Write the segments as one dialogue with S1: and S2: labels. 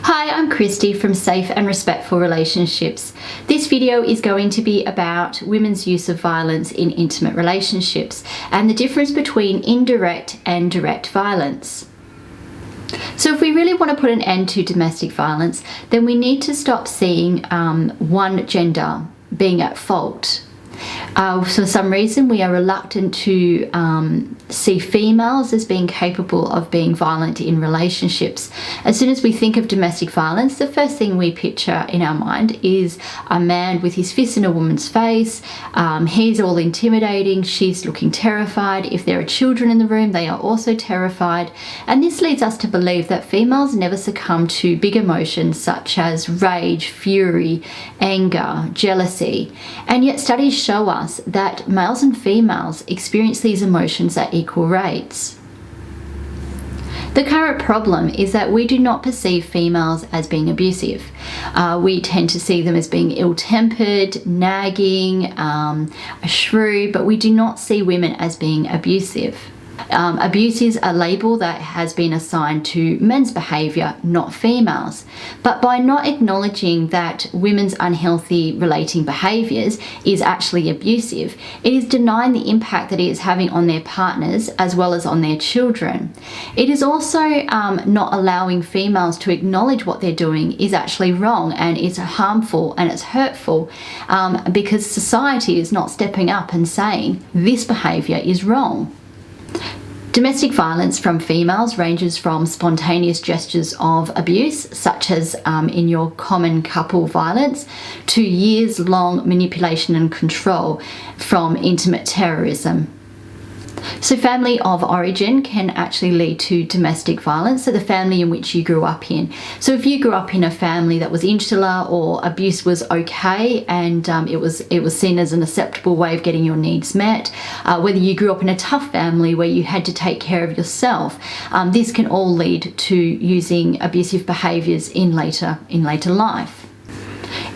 S1: Hi, I'm Christy from Safe and Respectful Relationships. This video is going to be about women's use of violence in intimate relationships and the difference between indirect and direct violence. So if we really want to put an end to domestic violence, then we need to stop seeing one gender being at fault. For some reason we are reluctant to see females as being capable of being violent in relationships. As soon as we think of domestic violence, the first thing we picture in our mind is a man with his fist in a woman's face. He's all intimidating, she's looking terrified. If there are children in the room, they are also terrified. And this leads us to believe that females never succumb to big emotions such as rage, fury, anger, jealousy. And yet studies show us that males and females experience these emotions at equal rates. The current problem is that we do not perceive females as being abusive. We tend to see them as being ill-tempered, nagging, a shrew, but we do not see women as being abusive. Abuse is a label that has been assigned to men's behaviour, not females. But by not acknowledging that women's unhealthy relating behaviours is actually abusive, it is denying the impact that it is having on their partners as well as on their children. It is also not allowing females to acknowledge what they're doing is actually wrong, and it's harmful and it's hurtful because society is not stepping up and saying this behaviour is wrong. Domestic violence from females ranges from spontaneous gestures of abuse, such as in your common couple violence, to years-long manipulation and control from intimate terrorism. So family of origin can actually lead to domestic violence, so the family in which you grew up in. So if you grew up in a family that was insular, or abuse was okay and it was seen as an acceptable way of getting your needs met, whether you grew up in a tough family where you had to take care of yourself, this can all lead to using abusive behaviours in later life.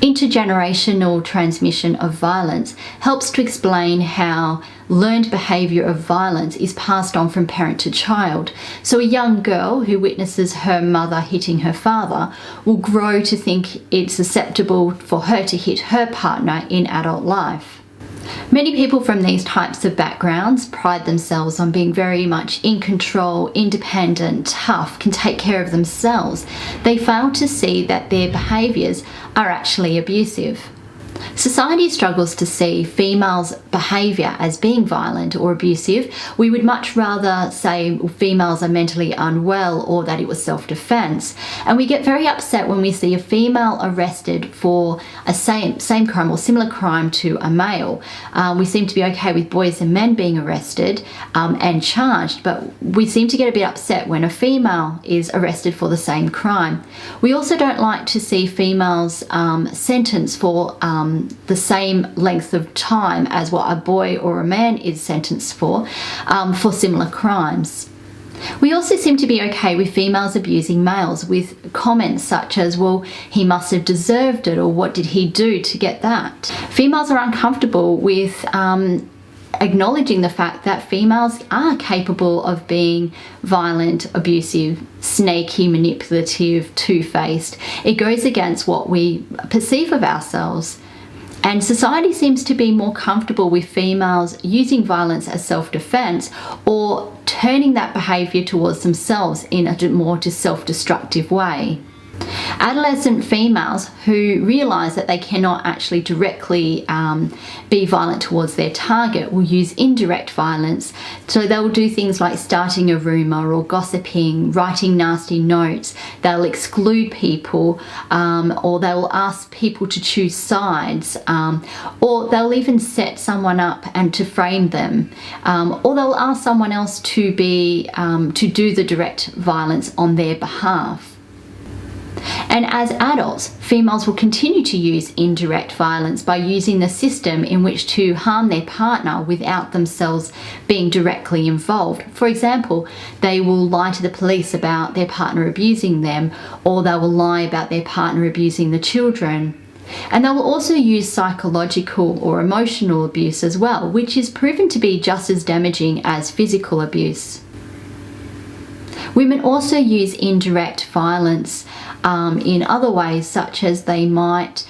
S1: Intergenerational transmission of violence helps to explain how learned behaviour of violence is passed on from parent to child. So a young girl who witnesses her mother hitting her father will grow to think it's acceptable for her to hit her partner in adult life. Many people from these types of backgrounds pride themselves on being very much in control, independent, tough, can take care of themselves. They fail to see that their behaviours are actually abusive. Society struggles to see females' behaviour as being violent or abusive. We would much rather say females are mentally unwell or that it was self-defense. And we get very upset when we see a female arrested for a same crime or similar crime to a male. We seem to be okay with boys and men being arrested and charged, but we seem to get a bit upset when a female is arrested for the same crime. We also don't like to see females sentenced for the same length of time as what a boy or a man is sentenced for similar crimes. We also seem to be okay with females abusing males with comments such as, well, he must have deserved it, or what did he do to get that? Females are uncomfortable with acknowledging the fact that females are capable of being violent, abusive, snaky, manipulative, two-faced. It goes against what we perceive of ourselves. And society seems to be more comfortable with females using violence as self-defense or turning that behavior towards themselves in a more self-destructive way. Adolescent females who realise that they cannot actually directly be violent towards their target will use indirect violence. So they'll do things like starting a rumour or gossiping, writing nasty notes. They'll exclude people, or they'll ask people to choose sides, or they'll even set someone up and to frame them, or they'll ask someone else to do the direct violence on their behalf. And as adults, females will continue to use indirect violence by using the system in which to harm their partner without themselves being directly involved. For example, they will lie to the police about their partner abusing them, or they will lie about their partner abusing the children. And they will also use psychological or emotional abuse as well, which is proven to be just as damaging as physical abuse. Women also use indirect violence in other ways, such as they might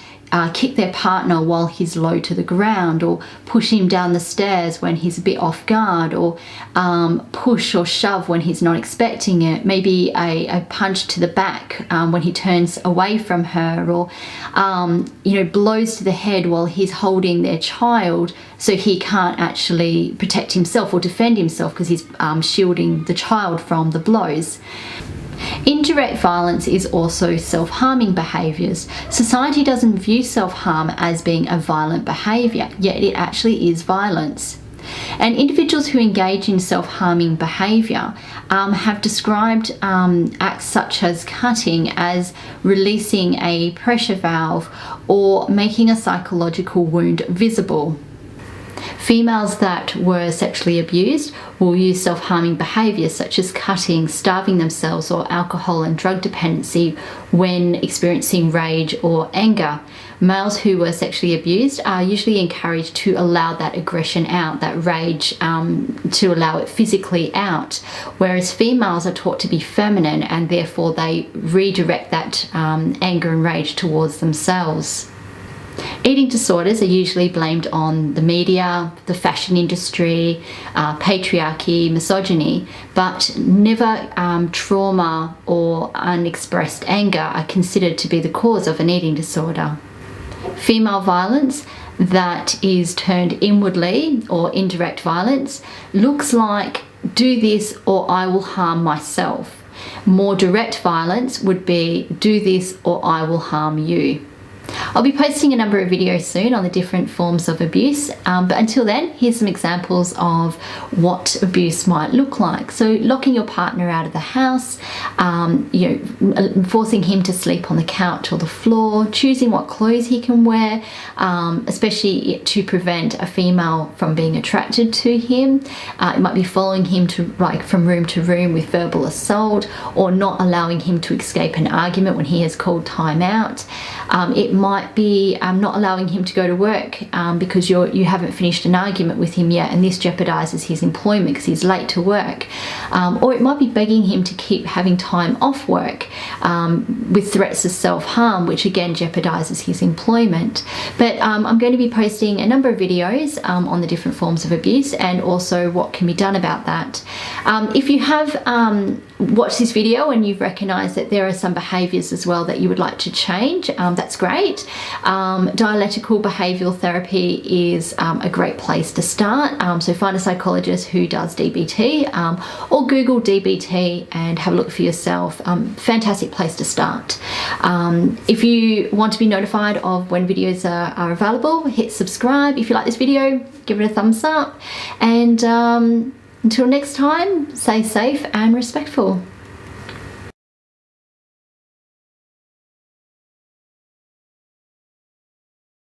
S1: kick their partner while he's low to the ground, or push him down the stairs when he's a bit off guard, or push or shove when he's not expecting it. Maybe a punch to the back when he turns away from her, or blows to the head while he's holding their child so he can't actually protect himself or defend himself because he's shielding the child from the blows. Indirect violence is also self-harming behaviours. Society doesn't view self-harm as being a violent behaviour, yet it actually is violence. And individuals who engage in self-harming behaviour have described acts such as cutting as releasing a pressure valve or making a psychological wound visible. Females that were sexually abused will use self-harming behaviours such as cutting, starving themselves, or alcohol and drug dependency when experiencing rage or anger. Males who were sexually abused are usually encouraged to allow that aggression out, that rage, to allow it physically out, whereas females are taught to be feminine and therefore they redirect that anger and rage towards themselves. Eating disorders are usually blamed on the media, the fashion industry, patriarchy, misogyny, but never trauma or unexpressed anger are considered to be the cause of an eating disorder. Female violence that is turned inwardly, or indirect violence, looks like do this or I will harm myself. More direct violence would be do this or I will harm you. I'll be posting a number of videos soon on the different forms of abuse, but until then, here's some examples of what abuse might look like. So locking your partner out of the house, forcing him to sleep on the couch or the floor, choosing what clothes he can wear, especially to prevent a female from being attracted to him. It might be following him from room to room with verbal assault, or not allowing him to escape an argument when he has called time out. It might be not allowing him to go to work because you haven't finished an argument with him yet, and this jeopardizes his employment because he's late to work. Or it might be begging him to keep having time off work with threats of self-harm, which again jeopardizes his employment. But I'm going to be posting a number of videos on the different forms of abuse and also what can be done about that. If you have watched this video and you've recognized that there are some behaviors as well that you would like to change, that's great. Dialectical behavioral therapy is a great place to start. So find a psychologist who does DBT, or Google DBT and have a look for yourself. Fantastic place to start. If you want to be notified of when videos are available, hit subscribe. If you like this video, give it a thumbs up, and until next time, stay safe and respectful.